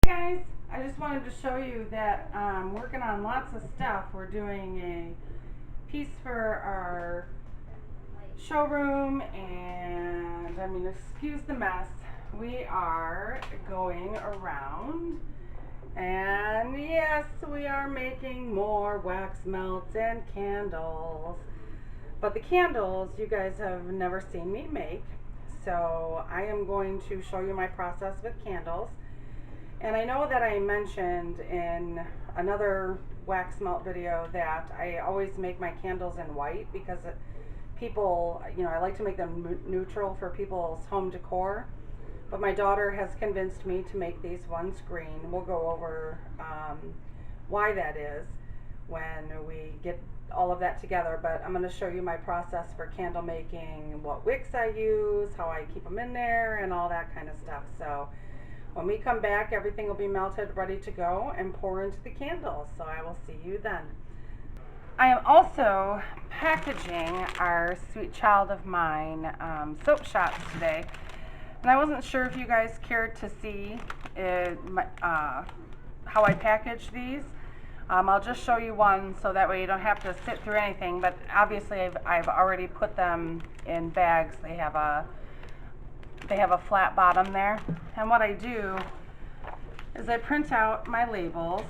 Guys, I just wanted to show you that I'm working on lots of stuff. We're doing a piece for our showroom, and I mean, excuse the mess. We are going around, and yes, we are making more wax melts and candles. But the candles you guys have never seen me make, so I am going to show you my process with candles. And I know that I mentioned in another wax melt video that I always make my candles in white because people, I like to make them neutral for people's home decor. But my daughter has convinced me to make these ones green. We'll go over why that is when we get all of that together. But I'm going to show you my process for candle making, what wicks I use, how I keep them in there, and all that kind of stuff. So when we come back, everything will be melted, ready to go, and pour into the candles. So I will see you then. I am also packaging our Sweet Child of Mine soap shots today. And I wasn't sure if you guys cared to see how I package these. I'll just show you one so that way you don't have to sit through anything. But obviously I've already put them in bags. They have a flat bottom there, and what I do is I print out my labels,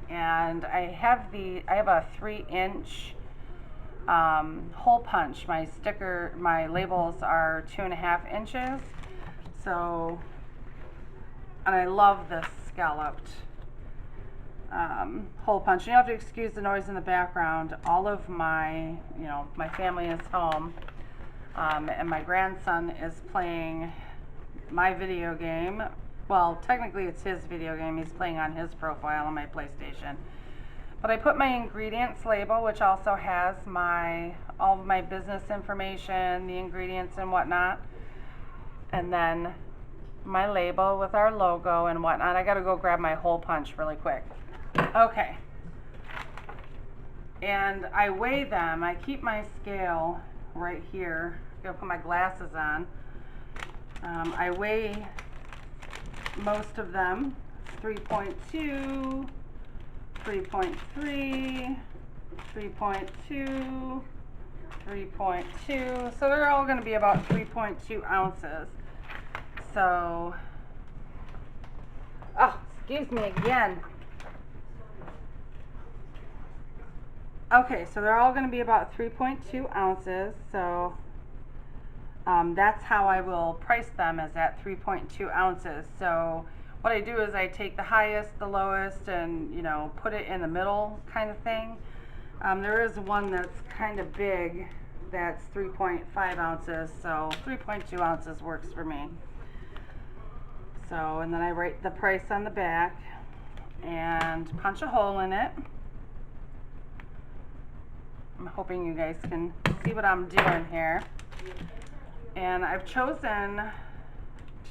and I have a 3-inch hole punch. My labels are 2.5 inches. So, and I love this scalloped hole punch. You have to excuse the noise in the background. All of my family is home. And my grandson is playing my video game. Well, technically it's his video game. He's playing on his profile on my PlayStation. But I put my ingredients label, which also has all of my business information, the ingredients and whatnot. And then my label with our logo and whatnot. I gotta go grab my hole punch really quick. Okay. And I weigh them. I keep my scale right here. I'm gonna put my glasses on. I weigh most of them. 3.2, 3.3, 3.2, 3.2. So they're all going to be about 3.2 ounces. So, excuse me again. Okay, so they're all going to be about 3.2 ounces. So that's how I will price them, is at 3.2 ounces. So what I do is I take the highest, the lowest, and put it in the middle kind of thing. There is one that's kind of big that's 3.5 ounces, so 3.2 ounces works for me. So, and then I write the price on the back and punch a hole in it. I'm hoping you guys can see what I'm doing here. And I've chosen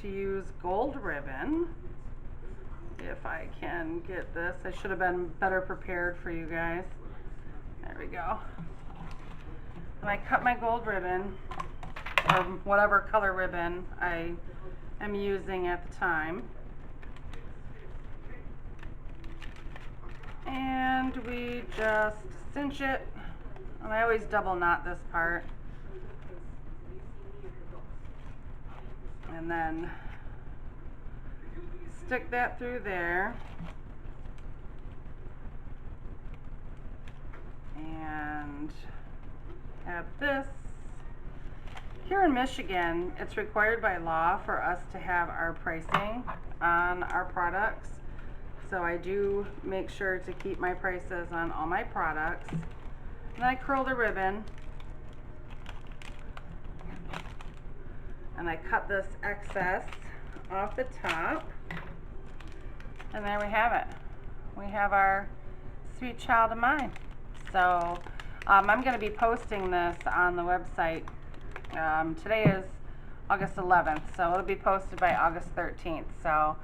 to use gold ribbon. If I can get this, I should have been better prepared for you guys. There we go. And I cut my gold ribbon, or whatever color ribbon I am using at the time. And we just cinch it. And I always double knot this part. And then stick that through there. And have this. Here in Michigan, it's required by law for us to have our pricing on our products. So I do make sure to keep my prices on all my products. And I curl the ribbon. And I cut this excess off the top. And there we have it. We have our Sweet Child of Mine. So I'm going to be posting this on the website. Today is August 11th, so it'll be posted by August 13th. So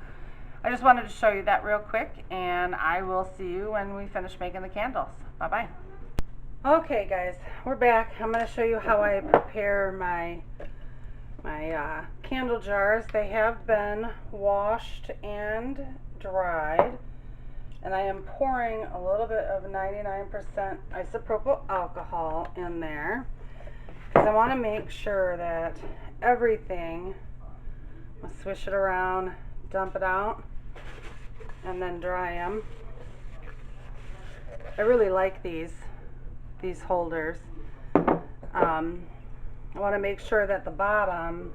I just wanted to show you that real quick, and I will see you when we finish making the candles. Bye-bye. Okay guys, we're back. I'm going to show you how I prepare my candle jars. They have been washed and dried, and I am pouring a little bit of 99% isopropyl alcohol in there because I want to make sure that everything, I'll swish it around, dump it out, and then dry them. I really like these holders. I want to make sure that the bottom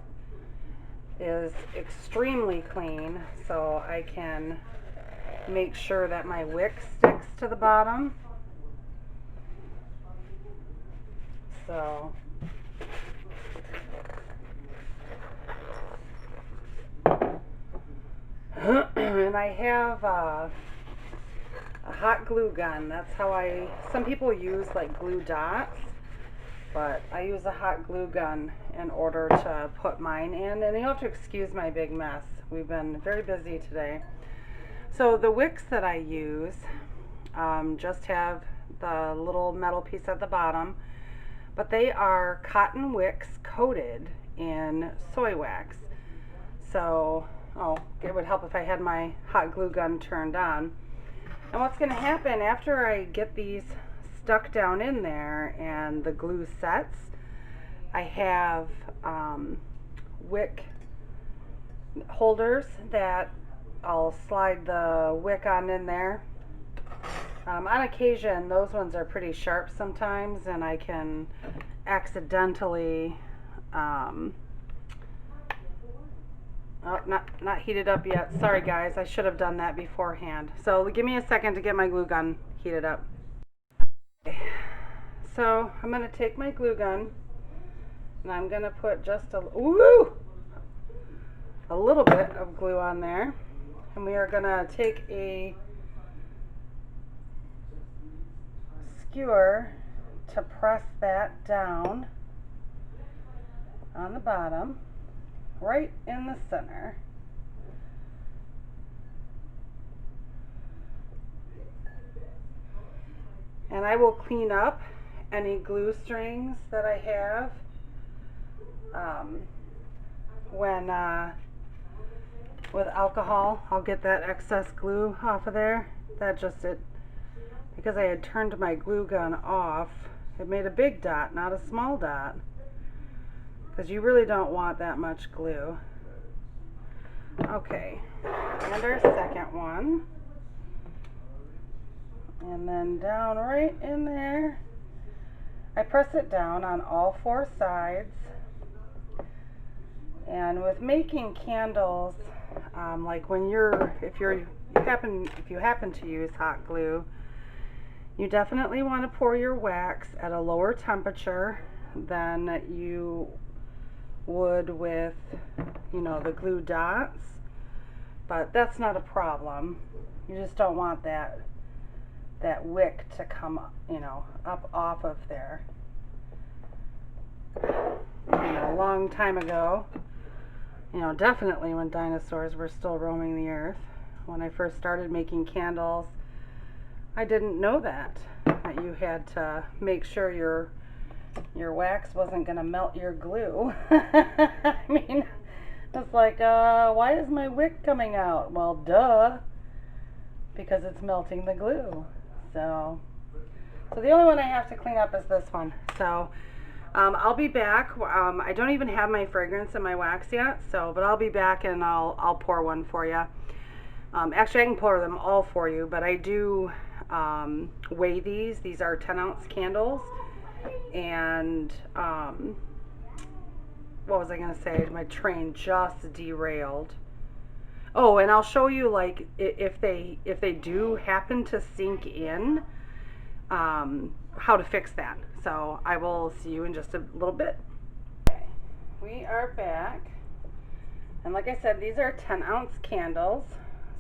is extremely clean so I can make sure that my wick sticks to the bottom. So and I have a hot glue gun. That's how some people use like glue dots, but I use a hot glue gun in order to put mine in. And you have to excuse my big mess. We've been very busy today. So the wicks that I use just have the little metal piece at the bottom, but they are cotton wicks coated in soy wax. So, it would help if I had my hot glue gun turned on. And what's going to happen after I get these stuck down in there and the glue sets, I have wick holders that I'll slide the wick on in there. On occasion, those ones are pretty sharp sometimes, and I can accidentally, not heated up yet. Sorry guys, I should have done that beforehand. So give me a second to get my glue gun heated up. Okay. So I'm going to take my glue gun and I'm going to put just a little bit of glue on there. And we are going to take a skewer to press that down on the bottom, right in the center. And I will clean up any glue strings that I have with alcohol. I'll get that excess glue off of there. Because I had turned my glue gun off, it made a big dot, not a small dot. Because you really don't want that much glue. Okay, and our second one. And then down right in there, I press it down on all four sides. And with making candles, like when if you happen to use hot glue, you definitely want to pour your wax at a lower temperature than you would with, the glue dots. But that's not a problem. You just don't want that wick to come, up off of there. A long time ago, definitely when dinosaurs were still roaming the earth, when I first started making candles, I didn't know that you had to make sure your wax wasn't going to melt your glue. I mean, it's like, why is my wick coming out? Well, duh, because it's melting the glue. So the only one I have to clean up is this one. So I'll be back. I don't even have my fragrance in my wax yet, but I'll be back and I'll pour one for you. Actually, I can pour them all for you, but I do weigh these. These are 10-ounce candles. And what was I going to say? My train just derailed. Oh, and I'll show you, like, if they do happen to sink in, how to fix that. So I will see you in just a little bit. Okay, we are back. And like I said, these are 10-ounce candles.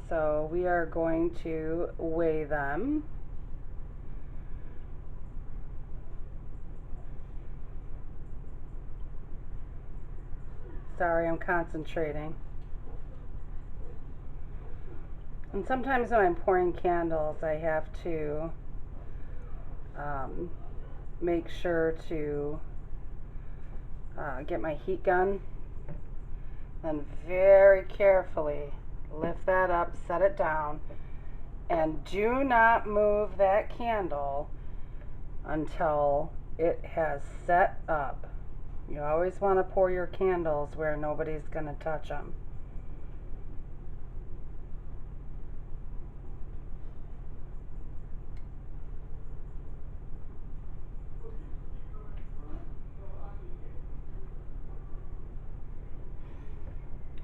So we are going to weigh them. Sorry, I'm concentrating. And sometimes when I'm pouring candles, I have to make sure to get my heat gun and very carefully lift that up, set it down, and do not move that candle until it has set up. You always want to pour your candles where nobody's going to touch them.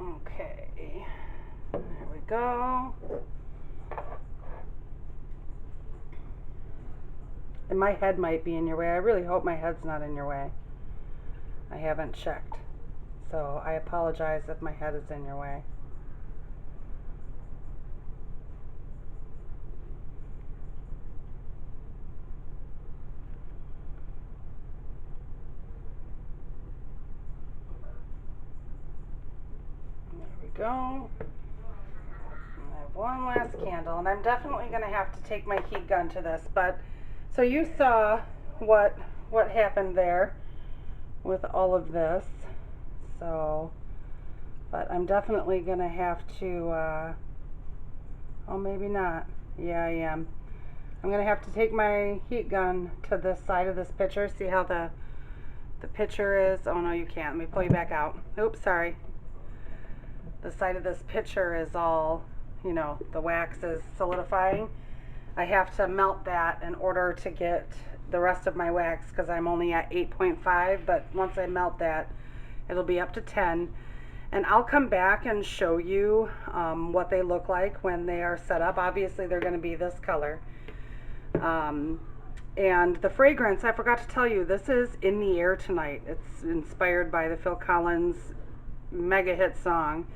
Okay, there we go. And my head might be in your way. I really hope my head's not in your way. I haven't checked, so I apologize if my head is in your way. There we go. I have one last candle, and I'm definitely going to have to take my heat gun to this, but so you saw what happened there with all of this. So, but I'm definitely going to have to, oh, maybe not. Yeah, I am. I'm going to have to take my heat gun to this side of this pitcher. See how the pitcher is? Oh, no, you can't. Let me pull you back out. Oops, sorry. The side of this pitcher is all, you know, the wax is solidifying. I have to melt that in order to get the rest of my wax because I'm only at 8.5, but once I melt that, it'll be up to 10. And I'll come back and show you what they look like when they are set up. Obviously, they're going to be this color. And the fragrance, I forgot to tell you, this is In the Air Tonight. It's inspired by the Phil Collins mega hit song.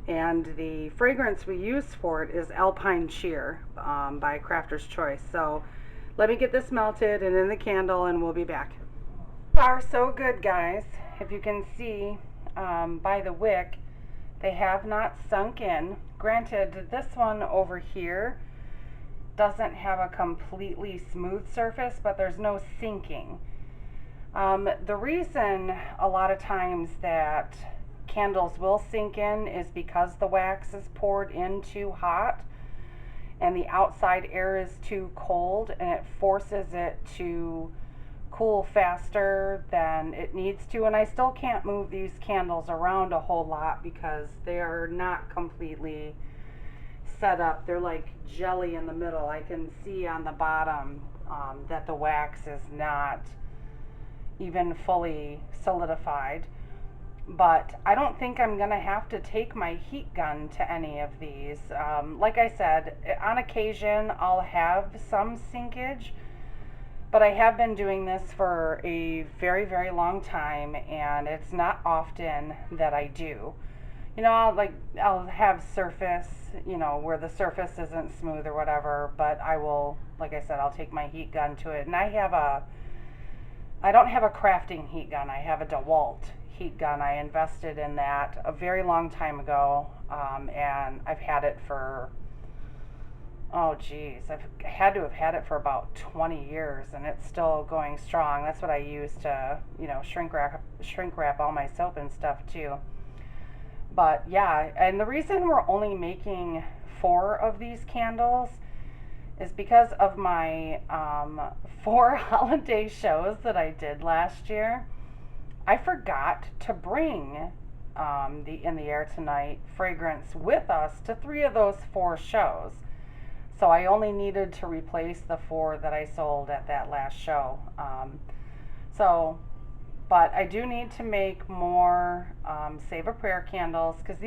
And the fragrance we use for it is Alpine Cheer by Crafter's Choice. So let me get this melted and in the candle, and we'll be back. Are so good, guys. If you can see by the wick, they have not sunk in. Granted, this one over here doesn't have a completely smooth surface, but there's no sinking. The reason a lot of times that candles will sink in is because the wax is poured in too hot and the outside air is too cold, and it forces it to cool faster than it needs to. And I still can't move these candles around a whole lot because they are not completely set up. They're like jelly in the middle. I can see on the bottom that the wax is not even fully solidified. But I don't think I'm going to have to take my heat gun to any of these. Like I said, on occasion I'll have some sinkage, but I have been doing this for a very, very long time, and it's not often that I do. You know, I'll have surface, you know, where the surface isn't smooth or whatever, but I will, like I said, I'll take my heat gun to it. And I don't have a crafting heat gun. I have a DeWalt heat gun. I invested in that a very long time ago, and I've had it for, oh geez, I've had to have had it for about 20 years, and it's still going strong. That's what I use to, you know, shrink wrap all my soap and stuff too. But yeah, and the reason we're only making 4 of these candles is because of my 4 holiday shows that I did last year. I forgot to bring the In the Air Tonight fragrance with us to 3 of those 4 shows. So I only needed to replace the 4 that I sold at that last show. But I do need to make more Save a Prayer candles, because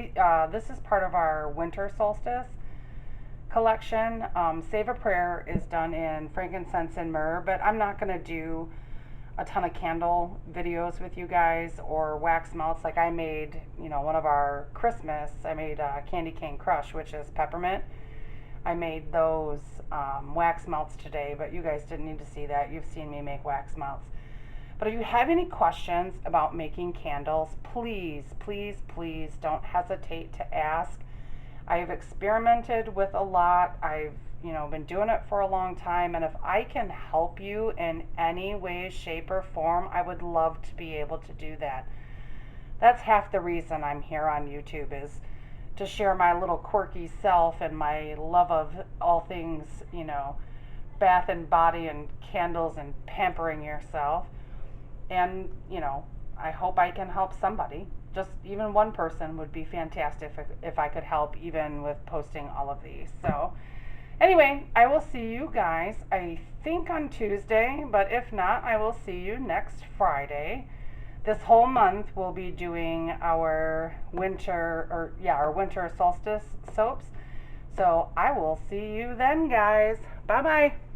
this is part of our winter solstice collection. Save a Prayer is done in frankincense and myrrh, but I'm not going to do a ton of candle videos with you guys or wax melts. Like I made, you know, one of our Christmas, I made Candy Cane Crush, which is peppermint. I made those wax melts today, but you guys didn't need to see that. You've seen me make wax melts. But if you have any questions about making candles, please, please, please don't hesitate to ask. I've experimented with a lot. I've, you know, been doing it for a long time, and if I can help you in any way, shape, or form, I would love to be able to do that. That's half the reason I'm here on YouTube, is to share my little quirky self and my love of all things, you know, bath and body and candles and pampering yourself. And, you know, I hope I can help somebody. Just even one person would be fantastic if I could help, even with posting all of these. So anyway, I will see you guys, I think on Tuesday, but if not, I will see you next Friday. This whole month we'll be doing our our winter solstice soaps. So I will see you then, guys. Bye bye.